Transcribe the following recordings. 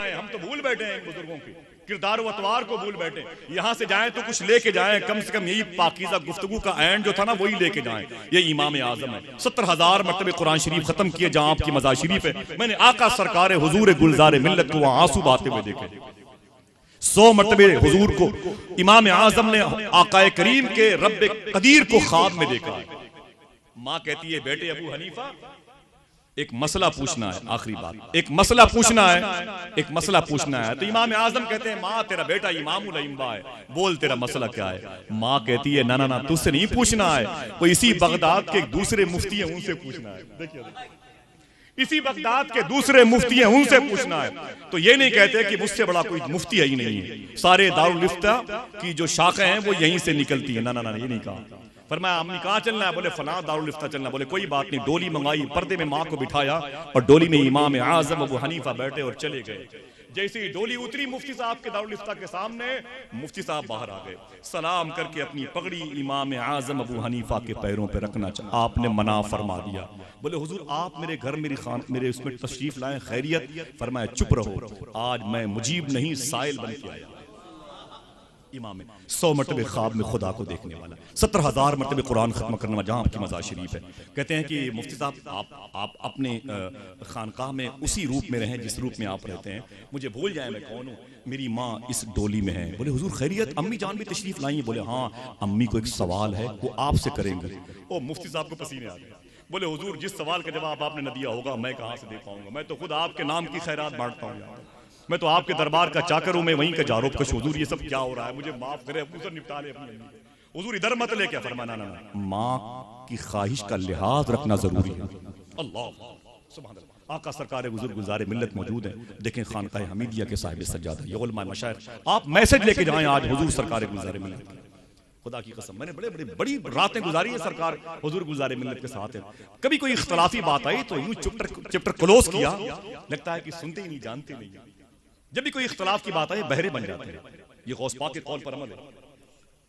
हम तो भूल बैठे हैं बुजुर्गों के किरदार व अतवार को भूल बैठे। यहाँ से जाएं तो कुछ लेके जाएं, कम से कम यही पाकीज़ा गुफ्तगू का एंड जो था ना वही लेके जाएं। ये इमाम आजम है। 70,000 मरतबे कुरान शरीफ खत्म किए जहां आपकी मज़ार शरीफ है। मैंने आका सरकार हुजूर गुलजार मिल्लत को वहां आंसू बहाते हुए देखे। 100 मरतबे हुजूर को इमाम आजम ने आकाए करीम के रब कदीर को ख्वाब में देखा। माँ कहती है बेटे अबू हनीफा एक मसला पूछना है, आखिरी बात, एक मसला पूछना है, एक मसला पूछना है। तो इमाम आजम कहते हैं माँ तेरा बेटा इमामुल अइम्मा है, बोल तेरा मसला क्या है। माँ कहती है ना ना ना तुझसे नहीं पूछना है, वो इसी बगदाद के दूसरे मुफ्ती हैं उनसे पूछना है। देखिए इसी बगदाद के दूसरे मुफ्ती हैं उनसे पूछना है। तो ये नहीं कहते कि मुझसे बड़ा कोई मुफ्ती है ही नहीं है, सारे दारुल इफ्ता की जो शाखें हैं वो यहीं से निकलती है। ना ना ना ये नहीं कहा। फरमाया अम्मी कहाँ चलना है, बोले फलां दारुल इफ्ता चलना। बोले कोई बात नहीं। डोली मंगाई, पर्दे में माँ को बिठाया और डोली में इमाम आजम अबू हनीफा बैठे और चले गए। जैसे ही डोली उतरी मुफ्ती साहब के दारुल इफ्ता के सामने, मुफ्ती साहब बाहर आ गए, सलाम करके अपनी पगड़ी इमाम आजम अबू हनीफा के पैरों पे रखना चाहा। आपने मना फरमा दिया। बोले हुजूर आप मेरे घर मेरे उसमें तशरीफ लाएं, खैरियत। फरमाया चुप रहो, आज मैं मुजीब नहीं साइल बन के आया। इमाम 100 मरतबे ख्वाब में खुदा को देखने वाला, 70,000 मरतबे कुरान खत्म करने वाला, जहाँ आपकी मज़ार शरीफ है। कहते हैं कि मुफ्ती साहब आप अपने खानकाह में उसी रूप में रहें जिस रूप में आप रहते हैं, मुझे भूल जाए मैं कौन हूँ। मेरी माँ इस डोली में है। बोले हुजूर खैरियत, अम्मी जान भी तशरीफ लाई है। बोले हाँ अम्मी को एक सवाल है वो आपसे करेंगे। ओ मुफ्ती साहब को पसीने आ गए। बोले हुजूर जिस सवाल का जवाब आपने न दिया होगा मैं कहाँ से दे पाऊंगा, मैं तो खुद आपके नाम की खैरात बांटता हूँ, मैं तो आपके दरबार का चाकर हूं, मैं वहीं का जारोब कश। हुजूर ये सब क्या हो रहा है, मुझे माफ करे, हुजूर निपटा ले अपनी अम्मी। हुजूर इधर मत ले। क्या फरमाना ना, माँ की ख्वाहिश का लिहाज रखना जरूरी है। अल्लाह सुभान अल्लाह। आका सरकार हुजूर गुलजार मिल्लत मौजूद है। देखें खानकाह हमीदिया के साहिब सज्जादा ये उलमा मशाइख, आप मैसेज लेके जाएं आज हुजूर सरकार गुलजार मिल्लत। खुदा की कसम मैंने बड़ी रातें गुजारी है सरकार हुजूर गुलजार मिल्लत के साथ है। कभी कोई इख्तलाफी बात आई तो यूं चैप्टर क्लोज किया, लगता है कि सुनते ही नहीं जानते नहीं। जब भी कोई इख्तलाफ की बात आए बहरे बन जाते हैं। ये गौस पाक के कौल पर अमल है।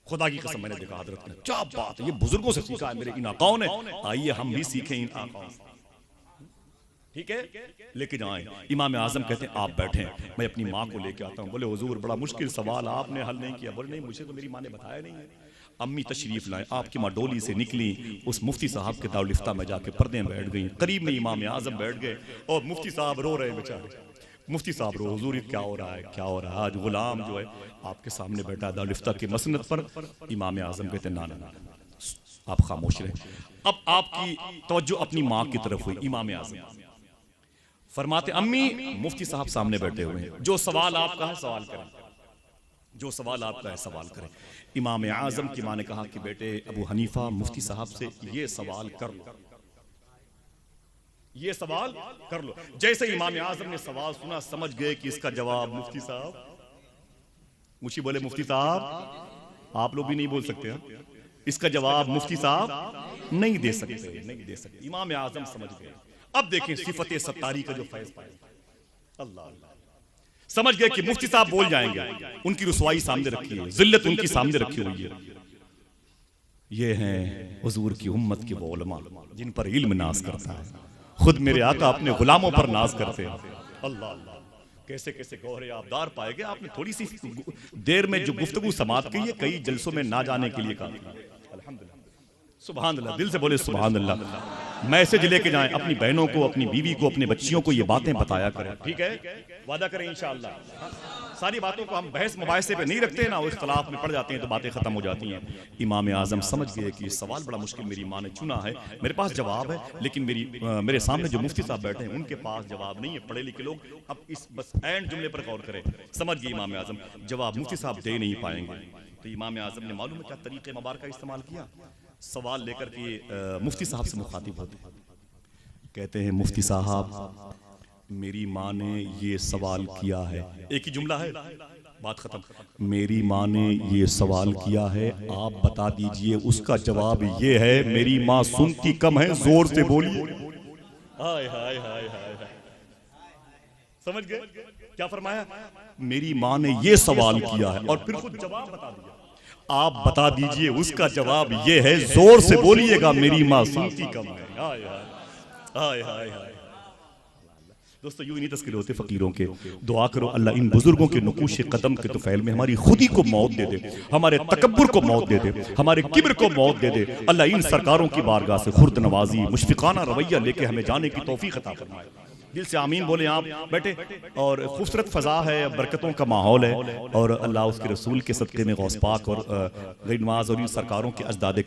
खुदा की कसम मैंने देखा हजरत ने क्या बात है, ये बुजुर्गों से सीखा है मेरे इन आकाओं ने। आइए हम भी सीखें इन आकाओं से, ठीक है। लेकिन आए इमाम आजम कहते हैं आप बैठे, मैं अपनी माँ को लेके आता हूँ। बोले हुजूर बड़ा मुश्किल सवाल आपने हल नहीं किया। बोले नहीं मुझे तो मेरी माँ ने बताया नहीं है। अम्मी तशरीफ लाए, आपकी माँ डोली से निकली, उस मुफ्ती साहब के दारुल इफ्ता में जाके पर्दे में बैठ गई। करीब में इमाम आजम बैठ गए और मुफ्ती साहब रो रहे बेचारे। मुफ्ती साहब रो, हुजूर क्या हो रहा है, क्या हो रहा है। आज गुलाम जो है आपके सामने बैठा है दारुल इफ्ता की मसनद पर। इमाम आजम कहते ना ना ना आप खामोश रहे। अब आपकी तवज्जो अपनी माँ की तरफ हुई। इमाम आजम फरमाते अम्मी मुफ्ती साहब सामने बैठे हुए हैं, जो सवाल आपका है सवाल करें, जो सवाल आपका है सवाल करें। इमाम आजम की माँ ने कहा कि बेटे अबू हनीफा मुफ्ती साहब से ये सवाल कर लो, ये सवाल कर लो। जैसे इमाम आजम ने सवाल सुना समझ गए कि इसका जवाब मुफ्ती साहब मुझे बोले मुफ्ती साहब आप लोग भी नहीं बोल सकते हैं, इसका जवाब मुफ्ती साहब नहीं दे सकते, नहीं दे सकते। इमाम आजम समझ गए। अब देखें सिफत सत्तारी का जो फैज पाए, अल्लाह समझ गए कि मुफ्ती साहब बोल जाएंगे। उनकी रुसवाई सामने रखी है, जिल्लत उनकी सामने रखी हुई है। ये हैं हुजूर की उम्मत के वो उलमा जिन पर इल्म नाज करता है। खुद मेरे आका अपने गुलामों पर नाज करते हैं। अल्लाह अल्लाह कैसे कैसे गौहरे आबदार पाएंगे। आपने थोड़ी सी देर में जो गुफ्तगू समाप्त की है, कई जलसों में ना जाने के लिए कहा। अल्हम्दुलिल्लाह सुभान अल्लाह, दिल से बोले सुभान अल्लाह। मैसेज लेके जाएं अपनी बहनों को, अपनी बीवी को, अपने बच्चियों को ये बातें बताया करें, ठीक है। वादा करें इंशाअल्लाह। सारी बातों को हम बहस मुबाहिसे पे नहीं रखते ना, वो इख्तलाफ में पड़ जाते हैं तो बातें खत्म हो जाती हैं। इमाम आजम समझ गए कि ये सवाल बड़ा मुश्किल मेरी माँ ने चुना है, मेरे पास जवाब है लेकिन मेरे सामने जो मुफ्ती साहब बैठे हैं उनके पास जवाब नहीं है, पढ़े लिखे लोग। अब इस बस एंड जुमले पर गौर करें। समझ गए इमाम आजम जवाब मुफ्ती साहब दे नहीं पाएंगे। तो इमाम आजम ने मालूम है क्या तरीके मुबारक का इस्तेमाल किया। सवाल लेकर के मुफ्ती साहब से मुखातिब होते, कहते हैं मुफ्ती साहब मेरी माँ ने ये सवाल किया है। एक ही जुमला है, बात खत्म। मेरी माँ ने ये सवाल किया है, आप बता दीजिए उसका जवाब ये है। मेरी माँ सुनती कम है, जोर से बोलिए। हाय हाय हाय हाय, समझ गए क्या फरमाया। मेरी माँ ने ये सवाल किया है और फिर खुद जवाब बता दिया। आप बता दीजिए उसका जवाब ये है, जोर से बोलिएगा। मेरी माँ सुनती कम है। हाय हाय हाय हाय हाय। दोस्तों यूं ही नहीं तस्करे होते फकीरों के। दुआ करो अल्लाह इन बुजुर्गों के नुकूश कदम के तुफैल में हमारी खुदी को मौत दे दे, हमारे तकब्बुर को मौत दे दे, हमारे किब्र को मौत दे दे। अल्लाह इन सरकारों की बारगाह से खुर्द नवाजी मुशफिकाना रवैया लेके हमें जाने की तौफीक अता फरमाए। दिल से आमीन बोले आप बैठे। और खूबसूरत फ़ज़ा है, बरकतों का माहौल है, और अल्लाह उसके रसूल के सदक़े में गौस पाक और गैर नवाज़ और इन सरकारों के अजदाद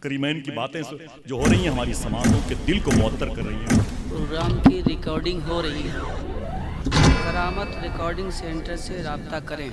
करीमैन की बातें जो हो रही हैं हमारी समाजों के दिल को मुअत्तर कर रही हैं। प्रोग्राम की रिकॉर्डिंग हो रही है। करामत रिकॉर्डिंग सेंटर से राब्ता करें।